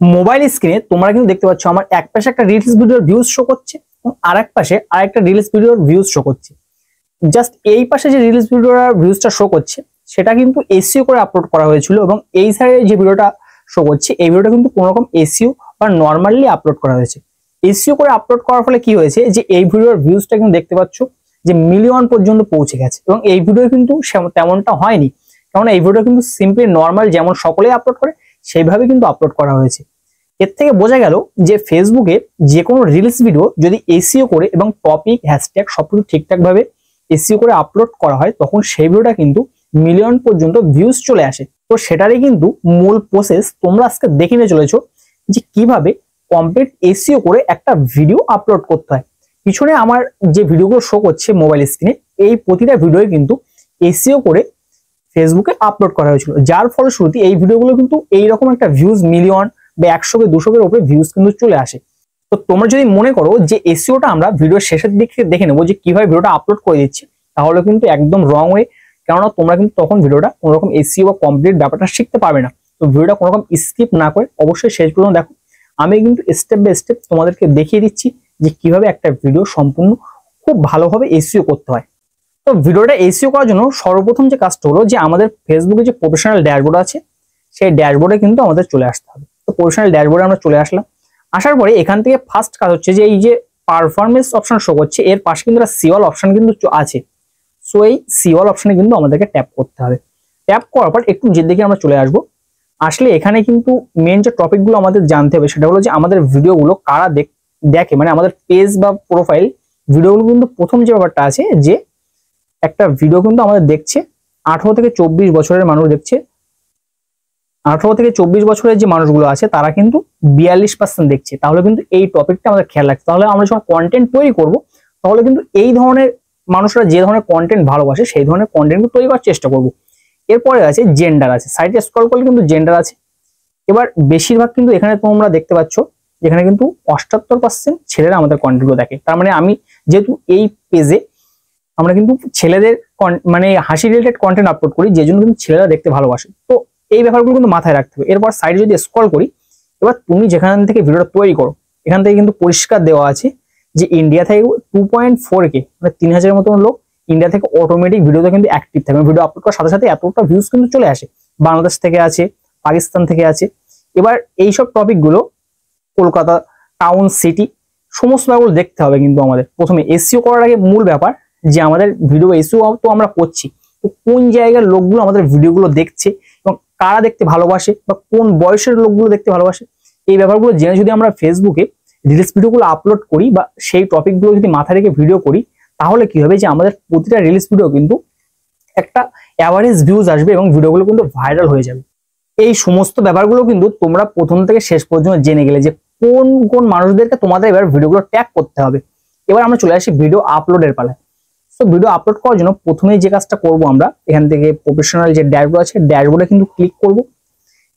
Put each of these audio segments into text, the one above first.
Mobile স্ক্রিনে তোমরা কিন্তু দেখতে পাচ্ছ আমার এক পাশে একটা রিলস ভিডিওর ভিউজ শো করছে এবং আরেক পাশে আরেকটা রিলস ভিডিওর ভিউজ শো করছে। জাস্ট এই পাশে যে রিলস ভিডিওর ভিউজটা শো করছে সেটা কিন্তু এসইও করে আপলোড করা হয়েছিল এবং এই সাইডে যে ভিডিওটা শো করছে এই ভিডিওটা কিন্তু কোনো রকম এসইও বা নর্মালি আপলোড করা হয়েছে। এসইও করে আপলোড করার ফলে কি হয়েছে যে এই ভিডিওর ভিউজটা কিন্তু দেখতে পাচ্ছ যে মিলিয়ন পর্যন্ত পৌঁছে গেছে এবং এই ভিডিও কিন্তু তেমনটা হয়নি, কারণ এই ভিডিও কিন্তু সিম্পলি নর্মাল যেমন সকলেই আপলোড করে সেইভাবে কিন্তু আপলোড করা হয়েছে। এর থেকে বোঝা গেল যে ফেসবুকে যে কোনো রিলস ভিডিও যদি এসইও করে এবং টপিক হ্যাশট্যাগ সবকিছু ঠিকঠাক ভাবে এসইও করে আপলোড করা হয় তখন সেই ভিডিওটা কিন্তু মিলিয়ন পর্যন্ত ভিউজ চলে আসে। তো সেটারই কিন্তু মূল প্রসেস তোমরা আজকে দেখে নিয়ে চলেছো যে কিভাবে কমপ্লিট এসইও করে একটা ভিডিও আপলোড করতে হয়। পিছনে আমার যে ভিডিওগুলো শো করছে মোবাইল স্ক্রিনে এই প্রতিটা ভিডিও কিন্তু এসইও করে ফেসবুকে আপলোড করা হয়েছিল, যার ফলশ্রুতি এই ভিডিওগুলো কিন্তু এইরকম একটা ভিউজ মিলিয়ন বা 100 200 উপরে ভিউজ কিন্তু চলে আসে। তো তোমরা যদি মনে করো যে এসইওটা আমরা ভিডিওর শেষের দিকে দেখে নেবো যে কিভাবে ভিডিওটা আপলোড করে দিচ্ছি, তাহলে কিন্তু একদম রং ওয়ে, কেননা তোমরা কিন্তু তখন ভিডিওটা কোনো রকম এসইও বা কমপ্লিট ব্যাপারটা শিখতে পারবে না। তো ভিডিওটা কোনো রকম স্কিপ না করে অবশ্যই শেষ পর্যন্ত দেখো। আমি কিন্তু স্টেপ বাই স্টেপ তোমাদেরকে দেখিয়ে দিচ্ছি যে কিভাবে একটা ভিডিও সম্পূর্ণ খুব ভালোভাবে এসইও করতে হয়। তো ভিডিওটা এসইও করার জন্য সর্বপ্রথম যে কাজটা হলো যে আমাদের ফেসবুকে যে প্রফেশনাল ড্যাশবোর্ড আছে সেই ড্যাশবোর্ডে কিন্তু আমাদের চলে আসতে হবে। তো প্রফেশনাল ড্যাশবোর্ডে আমরা চলে আসলাম। আসার পরে এখান থেকে ফার্স্ট কাজ হচ্ছে যে এই যে পারফরমেন্স অপশন শো করছে এর পাশে কিন্তু একটা সিওল অপশন কিন্তু আছে। সো এই সিওল অপশনে কিন্তু আমাদেরকে ট্যাপ করতে হবে। ট্যাপ করার পর একটু যে দিকে আমরা চলে আসবো, আসলে এখানে কিন্তু মেন যে টপিকগুলো আমাদের জানতে হবে সেটা হলো যে আমাদের ভিডিওগুলো কারা দেখে, মানে আমাদের পেজ বা প্রোফাইল ভিডিওগুলো কিন্তু প্রথম যে ব্যাপারটা আছে যে একটা ভিডিও কিন্তু আমাদের দেখছে 18 থেকে 24 বছরের মানুষ দেখছে। 18 থেকে 24 বছরের যে মানুষগুলো আছে তারা কিন্তু 42% দেখছে। তাহলে কিন্তু এই টপিকটা আমাদের খেয়াল রাখতে, তাহলে আমরা যখন কন্টেন্ট তৈরি করব তাহলে কিন্তু এই ধরনের মানুষরা যে ধরনের কন্টেন্ট ভালোবাসে সেই ধরনের কন্টেন্ট তৈরি করার চেষ্টা করব। এরপরে আছে জেন্ডার আছে, সাইডে স্ক্রল করলে কিন্তু জেন্ডার আছে। এবার বেশিরভাগ কিন্তু এখানে তোমরা দেখতে পাচ্ছ যেখানে কিন্তু 78% ছেলেরা আমাদের কন্টেন্টগুলো দেখে। তার মানে আমি যেহেতু এই পেজে আমরা কিন্তু ছেলেদের মানে হাসি রিলেটেড কন্টেন্ট আপলোড করি, যে জন্য কিন্তু ছেলেরা দেখতে ভালোবাসে। তো এই ব্যাপারগুলো কিন্তু মাথায় রাখতে হবে। এরপর সাইডে যদি স্ক্রল করি, এবার তুমি যেখান থেকে ভিডিওটা তৈরি করো এখান থেকে কিন্তু পরিষ্কার দেওয়া আছে যে ইন্ডিয়া থেকে 2.4K মানে 3000 মতন লোক ইন্ডিয়া থেকে অটোমেটিক ভিডিওতে কিন্তু অ্যাক্টিভ থাকে, ভিডিও আপলোড করার সাথে সাথে এতটা ভিউজ কিন্তু চলে আসে। বাংলাদেশ থেকে আছে, পাকিস্তান থেকে আছে। এবার এইসব টপিকগুলো কলকাতা টাউন সিটি সমস্ত ব্যাপারগুলো দেখতে হবে। কিন্তু আমাদের প্রথমে এসইও করার আগে মূল ব্যাপার যে আমাদের ভিডিও এসইও তো আমরা করছি, তো কোন জায়গার লোকগুলো আমাদের ভিডিওগুলো দেখছে এবং কারা দেখতে ভালোবাসে বা কোন বয়সের লোকগুলো দেখতে ভালোবাসে, এই ব্যাপারগুলো জেনে যদি আমরা ফেসবুকে রিলস ভিডিওগুলো আপলোড করি বা সেই টপিকগুলো যদি মাথায় রেখে ভিডিও করি, তাহলে কি হবে যে আমাদের প্রতিটা রিলস ভিডিও কিন্তু একটা অ্যাভারেজ ভিউজ আসবে এবং ভিডিওগুলো কিন্তু ভাইরাল হয়ে যাবে। এই সমস্ত ব্যাপারগুলো কিন্তু তোমরা প্রথম থেকে শেষ পর্যন্ত জেনে গেলে যে কোন কোন মানুষদেরকে তোমাদের এবার ভিডিওগুলো ট্যাগ করতে হবে। এবার আমরা চলে আসি ভিডিও আপলোডের পালায়। তো ভিডিও আপলোড করার জন্য প্রথমেই যে কাজটা করব আমরা এখান থেকে প্রফেশনাল যে ড্যাশবোর্ড আছে ড্যাশবোর্ডে কিন্তু ক্লিক করব।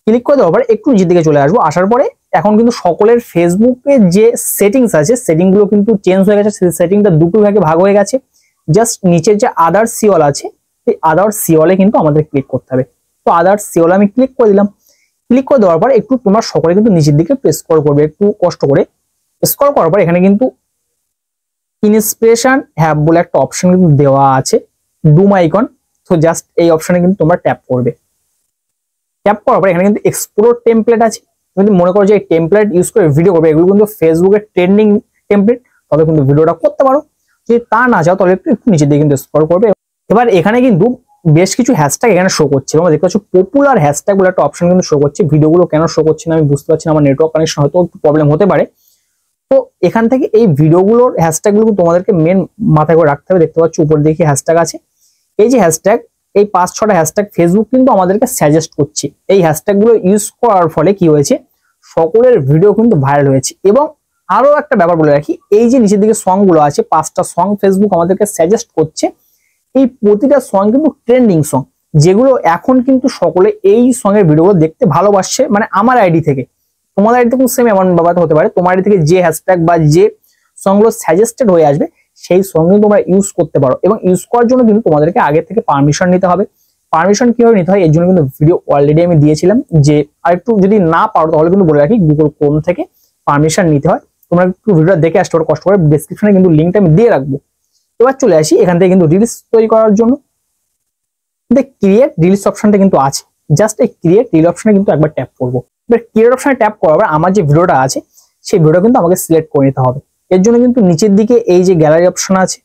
ক্লিক করে দেওয়ার পরে একটু যেদিকে চলে আসবো, আসার পরে এখন কিন্তু সকলের ফেসবুকে যে সেটিংস আছে সেটিংগুলো কিন্তু চেঞ্জ হয়ে গেছে। সেই সেটিংটা দুটো ভাগে ভাগ হয়ে গেছে। জাস্ট নিচের যে আদার সিওল আছে সেই আদার সিওলে কিন্তু আমাদের ক্লিক করতে হবে। তো আদার সিওলে আমি ক্লিক করে দিলাম। ক্লিক করে দেওয়ার পর একটু তোমরা সকলে কিন্তু নিচের দিকে স্ক্রল করবে, একটু কষ্ট করে স্ক্রল করার পর এখানে কিন্তু ইনস্পিরেশন হ্যাব বলে একটা অপশন কিন্তু দেওয়া আছে, ডুম আইকন। তো জাস্ট এই অপশনে কিন্তু তোমরা ট্যাপ করবে। ট্যাপ করার পর এখানে কিন্তু এক্সপ্লোর টেমপ্লেট আছে। তুমি মনে করো যে এই টেমপ্লেট ইউজ করে ভিডিও করবে, এগুলো কিন্তু ফেসবুকের ট্রেন্ডিং টেমপ্লেট, তাহলে কিন্তু ভিডিওটা করতে পারো। যদি তা না চাও তাহলে একটু নিচের দিকে কিন্তু স্ক্রল করবে। এবার এখানে কিন্তু বেশ কিছু হ্যাশট্যাগ এখানে শো করছে, তোমরা দেখতে পাচ্ছ পপুলার হ্যাশট্যাগ বলে একটা অপশন কিন্তু শো করছে। ভিডিওগুলো কেন শো করছে না আমি বুঝতে পারছি না, আমার নেটওয়ার্ক কানেকশন হয়তো একটু প্রবলেম হতে পারে। তো এখান থেকে এই ভিডিওগুলোর হ্যাশট্যাগুলো তোমাদেরকে মেন মাথায় করে রাখতে হবে। দেখতে পাচ্ছ উপর দিকে হ্যাশট্যাগ আছে, এই যে হ্যাশট্যাগ এই 5-6টা হ্যাশট্যাগ ফেসবুক কিন্তু আমাদেরকে সাজেস্ট করছে। এই হ্যাশট্যাগুলো ইউজ করার ফলে কি হয়েছে, সকলের ভিডিও কিন্তু ভাইরাল হয়েছে। এবং আরো একটা ব্যাপার বলে রাখি, এই যে নিচের দিকে সং গুলো আছে 5টা সং ফেসবুক আমাদেরকে সাজেস্ট করছে, এই প্রতিটা সং কিন্তু ট্রেন্ডিং সং, যেগুলো এখন কিন্তু সকলে এই সং এর ভিডিওগুলো দেখতে ভালোবাসছে। মানে আমার আইডি থেকে, তোমাদের আইডি থেকে সেম এমন ব্যাপার হতে পারে, তোমার আইডি থেকে যে হ্যাশট্যাগ বা যে সং গুলো সাজেস্টেড হয়ে আসবে সেই সং কিন্তু তোমরা ইউজ করতে পারো। এবং ইউজ করার জন্য কিন্তু তোমাদেরকে আগে থেকে পারমিশন নিতে হবে। পারমিশন কিভাবে নিতে হয় এর জন্য কিন্তু ভিডিও অলরেডি আমি দিয়েছিলাম, যে আরেকটু যদি না পারো তাহলে কিন্তু বলে রাখি গুগল ক্রোম থেকে পারমিশন নিতে হয়। তোমরা একটু ভিডিওটা দেখে আসতে পারো কষ্ট করে, ডেসক্রিপশনে কিন্তু লিঙ্কটা আমি দিয়ে রাখবো। এবার চলে আসি এখান থেকে কিন্তু রিলস তৈরি করার জন্য ক্রিয়েট রিলস অপশনটা কিন্তু আছে। জাস্ট এই ক্রিয়েট রিল অপশনে কিন্তু একবার ট্যাপ করবো। এবার ক্রিয়েট অপশনে ট্যাপ করার পর আমার যে ভিডিওটা আছে সেই ভিডিওটা কিন্তু আমাকে সিলেক্ট করে নিতে হবে। এর জন্য কিন্তু নিচের দিকে এই যে গ্যালারি অপশন আছে,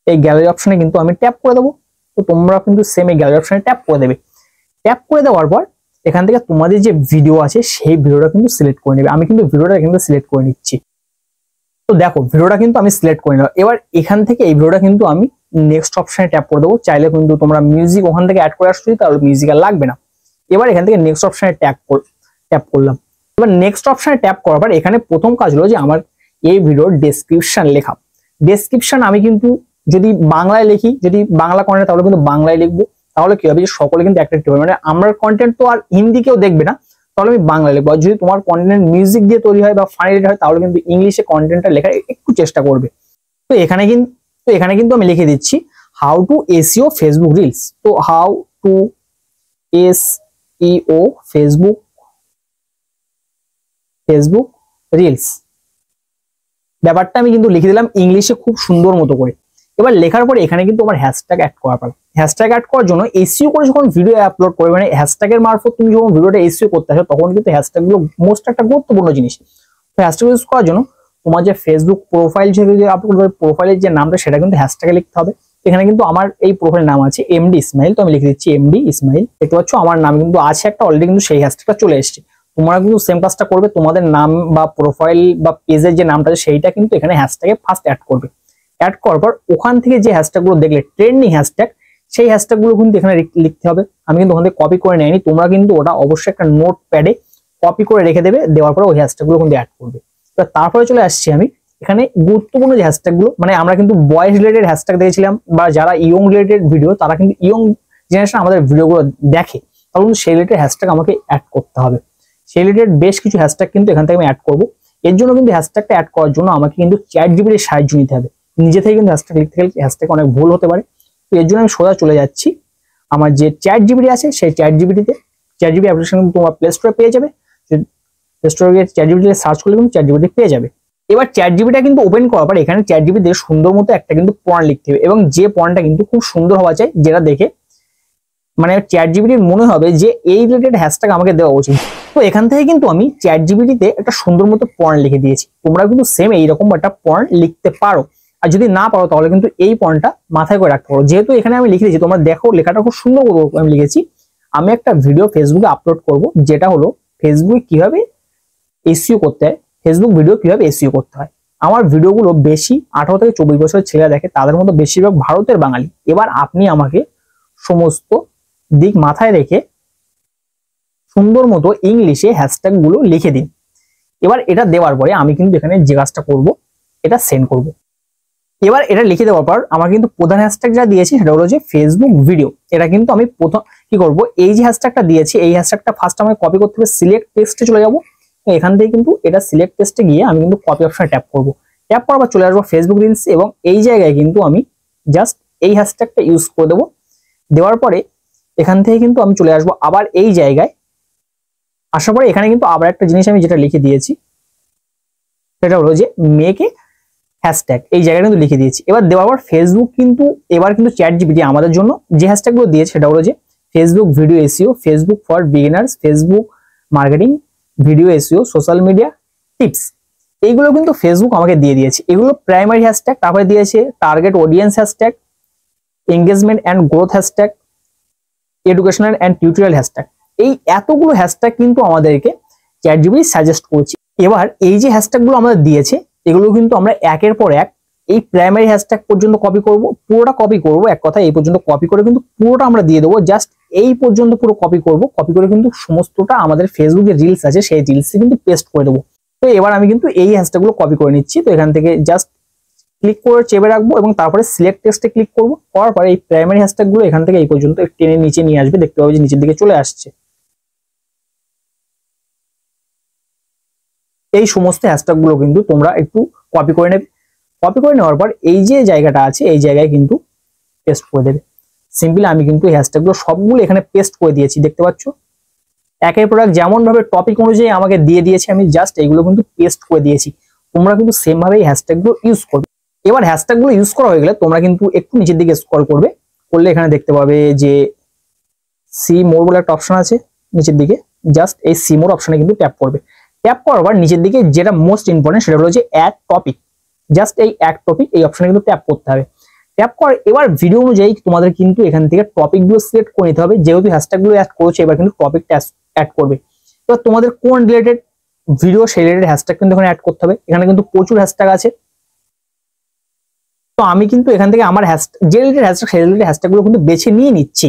এই গ্যালারি অপশনে কিন্তু আমি ট্যাপ করে দেবো। তো তোমরা কিন্তু সেম এই গ্যালারি অপশনে ট্যাপ করে দেবে। ট্যাপ করে দেওয়ার পর এখান থেকে তোমাদের যে ভিডিও আছে সেই ভিডিওটা কিন্তু সিলেক্ট করে নেবে। আমি কিন্তু ভিডিওটা কিন্তু সিলেক্ট করে নিচ্ছি। তো দেখো ভিডিওটা কিন্তু আমি সিলেক্ট করে নিলাম। এবার এখান থেকে এই ভিডিওটা কিন্তু আমি নেক্সট অপশনে ট্যাপ করে দেবো। চাইলে কিন্তু তোমরা মিউজিক ওখান থেকে অ্যাড করে আসছো, তাহলে মিউজিক আর লাগবে না। এবার এখান থেকে নেক্সট অপশনে ট্যাপ করলাম। এবার নেক্সট অপশনে ট্যাপ করার পর এখানে প্রথম কাজ হলো যে আমার এই ভিডিওর ডেসক্রিপশন লেখা। ডেসক্রিপশন আমি কিন্তু যদি বাংলায় লিখি, যদি বাংলা কন্টেন্ট তাহলে কিন্তু বাংলায় লিখবো। তাহলে কি হবে যে সকলে কিন্তু অ্যাট্রাক্টিভ হবে, মানে আমার কন্টেন্ট তো আর হিন্দি কেউ দেখবে না, তাহলে আমি বাংলায় লিখবো। আর যদি তোমার কন্টেন্ট মিউজিক দিয়ে তৈরি হয় বা ফানি হয় তাহলে কিন্তু ইংলিশে কন্টেন্টটা লেখার একটু চেষ্টা করবে। তো এখানে কিন্তু আমি লিখে দিচ্ছি how to SEO Facebook reels. তো how to SEO Facebook reels ব্যাপারটা আমি কিন্তু লিখে দিলাম ইংলিশে খুব সুন্দর মতো করে। এবার লেখার পরে এখানে কিন্তু আমার হ্যাশট্যাগ অ্যাড করা পারো। হ্যাশট্যাগ অ্যাড করার জন্য এসইও করে যখন ভিডিও আপলোড করবে, মানে হ্যাশট্যাগের মারফত তুমি যখন ভিডিওটা এসইও করতে আসো তখন কিন্তু হ্যাশট্যাগ গুলো মোস্ট একটা গুরুত্বপূর্ণ জিনিস। তো হ্যাশট্যাগ ইউজ করার জন্য তোমার যে ফেসবুক প্রোফাইল যে আপলোড করবে, প্রোফাইলের যে নামটা সেটা কিন্তু হ্যাশট্যাগে লিখতে হবে। এখানে কিন্তু আমার এই প্রোফাইলের নাম আছে এমডি ইসমাইল, তো আমি লিখে দিচ্ছি এমডি ইসমাইল। দেখতে পাচ্ছ আমার নাম কিন্তু আছে একটা অলরেডি, কিন্তু সেই হ্যাশট্যাগটা চলে এসেছে। তোমরা কিন্তু সেম কাজটা করবে, তোমাদের নাম বা প্রোফাইল বা পেজের যে নামটা আছে সেইটা কিন্তু এখানে হ্যাশট্যাগে ফার্স্ট অ্যাড করবে। অ্যাড করার পর ওখান থেকে যে হ্যাশট্যাগ গুলো দেখলে ট্রেন্ডিং হ্যাশট্যাগ, সেই হ্যাশট্যাগ গুলো কিন্তু এখানে লিখতে হবে। আমি কিন্তু ওখান থেকে কপি করে নেইনি, তোমরা কিন্তু ওটা অবশ্যই একটা নোট প্যাডে কপি করে রেখে দেবে। দেওয়ার পরে ওই হ্যাশট্যাগ গুলো কিন্তু অ্যাড করবে। তারপরে চলে আসছি আমি এখানে গুরুত্বপূর্ণ যে হ্যাশট্যাগ গুলো, মানে আমরা কিন্তু বয়েস রিলেটেড হ্যাশট্যাগ দেখেছিলাম, বা যারা ইয়ং রিলেটেড ভিডিও তারা কিন্তু ইয়ং জেনারেশন আমাদের ভিডিওগুলো দেখে, তাহলে কিন্তু সেই রিলেটেড হ্যাশট্যাগ আমাকে অ্যাড করতে হবে। সেই রিলেটেড বেশ কিছু হ্যাশট্যাগ কিন্তু এখান থেকে আমি অ্যাড করবো। এর জন্য কিন্তু হ্যাশট্যাগটা অ্যাড করার জন্য আমাকে কিন্তু চ্যাটজিপিটি এর সাহায্য নিতে হবে। নিজে থেকে কিন্তু হ্যাশট্যাগ লিখতে গেলে হ্যাশট্যাগ অনেক ভুল হতে পারে। তো এর জন্য আমি সোজা চলে যাচ্ছি আমার যে চ্যাটজিপিটি আছে সেই চ্যাটজিপিটিতে। চ্যাটজিপিটি অ্যাপ্লিকেশন তোমরা প্লে স্টোরে পেয়ে যাবে। প্লে স্টোরে গিয়ে চ্যাটজিপিটি সার্চ করলে কিন্তু চ্যাটজিপিটি পেয়ে যাবে। এবার চ্যাটজিপিটা কিন্তু ওপেন করার পর এখানে চ্যাটজিপিটি দিয়ে সুন্দর মতো একটা কিন্তু পয়েন্ট লিখতে হবে, এবং যে পয়েন্টটা কিন্তু খুব সুন্দর হওয়া চাই, যেটা দেখে মানে চ্যাটজিপিটির মনে হবে যে এই রিলেটেড হ্যাশট্যাগ আমাকে দেওয়া উচিত। তো এখান থেকে কিন্তু আমি চ্যাটজিপিটিতে একটা সুন্দর মতো পয়েন্ট লিখে দিয়েছি। তোমরা কিন্তু সেম এইরকম একটা পয়েন্ট লিখতে পারো, আর যদি না পারো তাহলে কিন্তু এই পয়েন্টটা মাথায় করে রাখতে পারো। যেহেতু এখানে আমি লিখে দিয়েছি, তোমরা দেখো লেখাটা খুব সুন্দর করে আমি লিখেছি। আমি একটা ভিডিও ফেসবুকে আপলোড করব, যেটা হলো ফেসবুকে কিভাবে এসইও করতে হয়, ফেসবুক ভিডিও কিভাবে এসইও করতে হয়। আমার ভিডিওগুলো বেশি 18 থেকে 24 বছরের ছেলেরা দেখে, তাদের মধ্যে বেশিরভাগ ভারতের বাঙালি। এবার আপনি আমাকে সমস্ত দিক মাথায় রেখে সুন্দর মতো ইংলিশে হ্যাশট্যাগ গুলো লিখে দিন। এবার এটা দেওয়ার পরে আমি কিন্তু এখানে যে কাজটা করব, এটা সেন্ড করব। এবার এটা লিখে দেওয়ার পর আমার কিন্তু প্রধান হ্যাশট্যাগ যা দিয়েছি সেটা হলো যে ফেসবুক ভিডিও। এটা কিন্তু আমি প্রথম কি করব, এই যে হ্যাশট্যাগটা দিয়েছি এই হ্যাশট্যাগটা ফার্স্ট আমাকে কপি করতে হবে। সিলেক্ট টেক্সটে চলে যাব, এখান থেকে কিন্তু এটা সিলেক্ট টেক্সটে গিয়ে আমি কিন্তু কপি অপশনে ট্যাপ করব। ট্যাপ করার পর চলে আসবো ফেসবুক রিলস, এবং এই জায়গায় কিন্তু আমি জাস্ট এই হ্যাশট্যাগটা ইউজ করে দেবো। দেওয়ার পরে এখান থেকে কিন্তু আমি চলে আসবো আবার এই জায়গায়। আসার পরে এখানে কিন্তু আবার একটা জিনিস আমি যেটা লিখে দিয়েছি সেটা হলো যে মেকে হ্যাশট্যাগ, এই জায়গাটা কিন্তু লিখে দিয়েছি। এবার দেওয়ার পর ফেসবুক কিন্তু এবার কিন্তু চ্যাটজিপিটি আমাদের জন্য যে হ্যাশট্যাগ গুলো দিয়েছে সেটা হলো যে Facebook video SEO, Facebook for beginners, Facebook marketing, video SEO, social media tips. এইগুলো কিন্তু ফেসবুক আমাকে দিয়ে দিয়েছে। এগুলো প্রাইমারি হ্যাশট্যাগ। তারপরে দিয়েছে target audience hashtag, engagement and growth hashtag, educational and tutorial hashtag. এই এতগুলো হ্যাশট্যাগ কিন্তু আমাদেরকে চ্যাটজিপিটি সাজেস্ট করছে। এবার এই যে হ্যাশট্যাগ গুলো আমাদের দিয়েছে এগুলো কিন্তু আমরা একের পর এক এই প্রাইমারি হ্যাশট্যাগ পর্যন্ত কপি করব, পুরোটা কপি করব। এক কথা এই পর্যন্ত কপি করে কিন্তু পুরোটা আমরা দিয়ে দেবো। জাস্ট এই পর্যন্ত পুরো কপি করব, কপি করে কিন্তু সমস্তটা আমাদের ফেসবুকে রিলস আছে সেই রিলসে কিন্তু পেস্ট করে দেবো। তো এবার আমি কিন্তু এই হ্যাশট্যাগ গুলো কপি করে নিচ্ছি। তো এখান থেকে জাস্ট ক্লিক করে চেপে রাখবো এবং তারপরে সিলেক্ট টেক্সটে ক্লিক করবো। করার পরে এই প্রাইমারি হ্যাশট্যাগ গুলো এখান থেকে এই পর্যন্ত টেনে নিচে নিয়ে আসবে। দেখতে পাবে যে নিচের দিকে চলে আসছে। এই সমস্ত হ্যাশট্যাগ গুলো কিন্তু তোমরা একটু কপি করে নেবে। কপি করে নেওয়ার পর এই যে জায়গাটা আছে এই জায়গায় কিন্তু পেস্ট করে দেবে। সিম্পলি আমি কিন্তু এই হ্যাশট্যাগুলো সবগুলো এখানে পেস্ট করে দিয়েছি, দেখতে পাচ্ছ। একের প্রোডাক্ট যেমন ভাবে টপিক অনুযায়ী আমাকে দিয়ে দিয়েছে, আমি জাস্ট এগুলো কিন্তু পেস্ট করে দিয়েছি। তোমরা কিন্তু সেম ভাবে এই হ্যাশট্যাগুলো ইউজ করবে। এবার হ্যাশট্যাগুলো ইউজ করা হয়ে গেলে তোমরা কিন্তু একটু নিচের দিকে স্ক্রল করবে, করলে এখানে দেখতে পাবে যে সি মোর বলে একটা অপশন আছে নিচের দিকে। জাস্ট এই সি মোর অপশনে কিন্তু ট্যাপ করবে। ট্যাপ করার পর নিচের দিকে যেটা মোস্ট ইম্পর্টেন্ট সেটা হলো যে অ্যাড টপিক। জাস্ট এই অ্যাড টপিক এই অপশনে কিন্তু ট্যাপ করতে হবে। ট্যাপ কর এবার ভিডিও অনুযায়ী তোমাদের কিন্তু এখান থেকে টপিকগুলো সিলেক্ট করে নিতে হবে। যেহেতু হ্যাশট্যাগুলো অ্যাড করেছে এবার কিন্তু টপিকটা অ্যাড করবে। এবার তোমাদের কোন রিলেটেড ভিডিও সেই রিলেটেড হ্যাশট্যাগ কিন্তু এখানে অ্যাড করতে হবে। এখানে কিন্তু প্রচুর হ্যাশট্যাগ আছে, তো আমি কিন্তু এখান থেকে আমার যে রিলেটেড হ্যাশট্যাগ সেই রিলেটেড হ্যাশট্যাগুলো কিন্তু বেছে নিয়ে নিচ্ছি।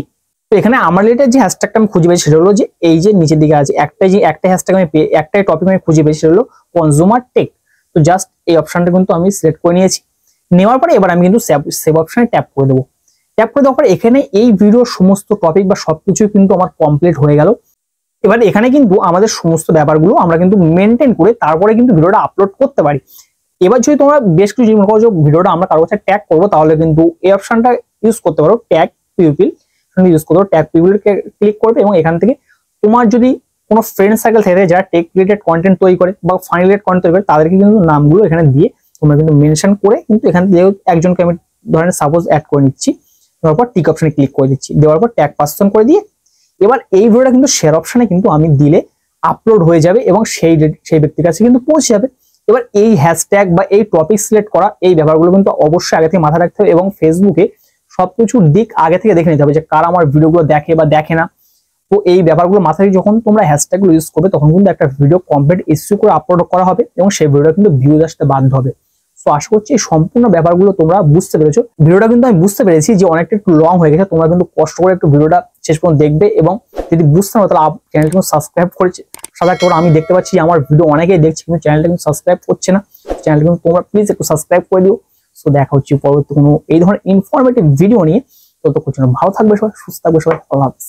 তো এখানে আমার রিলেটেড যে হ্যাশট্যাগটা আমি খুঁজে পেয়েছি সেটা হলো যে এই যে নিচের দিকে আছে একটা হ্যাশট্যাগ আমি একটাই টপিক আমি খুঁজে পেয়েছি, সেটা হলো কনজিউমার টেক। তো জাস্ট এই অপশনটা কিন্তু আমি সিলেক্ট করে নিয়েছি। নেওয়ার পরে এবার আমি কিন্তু সেভ অপশনে ট্যাপ করে দেবো। ট্যাপ করে দেওয়ার পর এখানে এই ভিডিওর সমস্ত টপিক বা সবকিছু কিন্তু আমার কমপ্লিট হয়ে গেল। এবার এখানে কিন্তু আমাদের সমস্ত ব্যাপারগুলো আমরা কিন্তু মেনটেন করে তারপরে কিন্তু ভিডিওটা আপলোড করতে পারি। এবার যদি তোমরা বেশ কিছু জিনিস করো যে ভিডিওটা আমরা কারোর কাছে ট্যাগ করবো, তাহলে কিন্তু এই অপশনটা ইউজ করতে পারো, ট্যাগ পিপল ইউজ করতে পারো। ট্যাগ পিপলকে ক্লিক করবে এবং এখান থেকে তোমার যদি কোনো ফ্রেন্ড সার্কেল থেকে যারা টেক রিলেটেড কন্টেন্ট তৈরি করে বা ফানি রিলেটেড কন্টেন্ট তৈরি করে তাদেরকে কিন্তু নামগুলো এখানে দিয়ে তোমরা কিন্তু মেনশন করে কিন্তু এখান থেকে একজনকে আমি ধরেন সাপোজ অ্যাড করে নিচ্ছি, দেওয়ার পর টিক অপশনে ক্লিক করে দিচ্ছি, দেওয়ার পর ট্যাগ পারসন করে দিয়ে এবার এই ভিডিওটা কিন্তু শেয়ার অপশনে কিন্তু আমি দিলে আপলোড হয়ে যাবে এবং সেই ব্যক্তির কাছে কিন্তু পৌঁছে যাবে। এবার এই হ্যাশট্যাগ বা এই টপিক সিলেক্ট করা এই ব্যাপারগুলো কিন্তু অবশ্যই আগে থেকে মাথায় রাখতে হবে এবং ফেসবুকে সবকিছুর দিক আগে থেকে দেখে নিতে হবে যে কারা আমার ভিডিওগুলো দেখে বা দেখে না। তো এই ব্যাপারগুলো মাথায় যখন তোমরা হ্যাশট্যাগুলো ইউজ করবে তখন কিন্তু একটা ভিডিও কমপ্লিট ইস্যু করে আপলোড করা হবে এবং সেই ভিডিওটা কিন্তু ভিউজ আসতে বাধ্য হবে। তো আশা করছি এই সম্পূর্ণ ব্যাপারগুলো তোমরা বুঝতে পেরেছো। ভিডিওটা কিন্তু আমি বুঝতে পেরেছি যে অনেকটা একটু লং হয়ে গেছে, তোমরা কিন্তু কষ্ট করে একটু ভিডিওটা শেষ পর্যন্ত দেখবে এবং যদি বুঝতে না তাহলে চ্যানেলটা কিন্তু সাবস্ক্রাইব করেছে সাদা করে। আমি দেখতে পাচ্ছি আমার ভিডিও অনেকেই দেখছে কিন্তু চ্যানেলটা কিন্তু সাবস্ক্রাইব করছে না। চ্যানেলটা কিন্তু তোমরা প্লিজ একটু সাবস্ক্রাইব করে দিও। সো দেখা হচ্ছে পরবর্তী কোনো এই ধরনের ইনফরমেটিভ ভিডিও নিয়ে। ততক্ষণ ভালো থাকবে সবাই, সুস্থ থাকবে সবাই, আল্লাহ হাফেজ।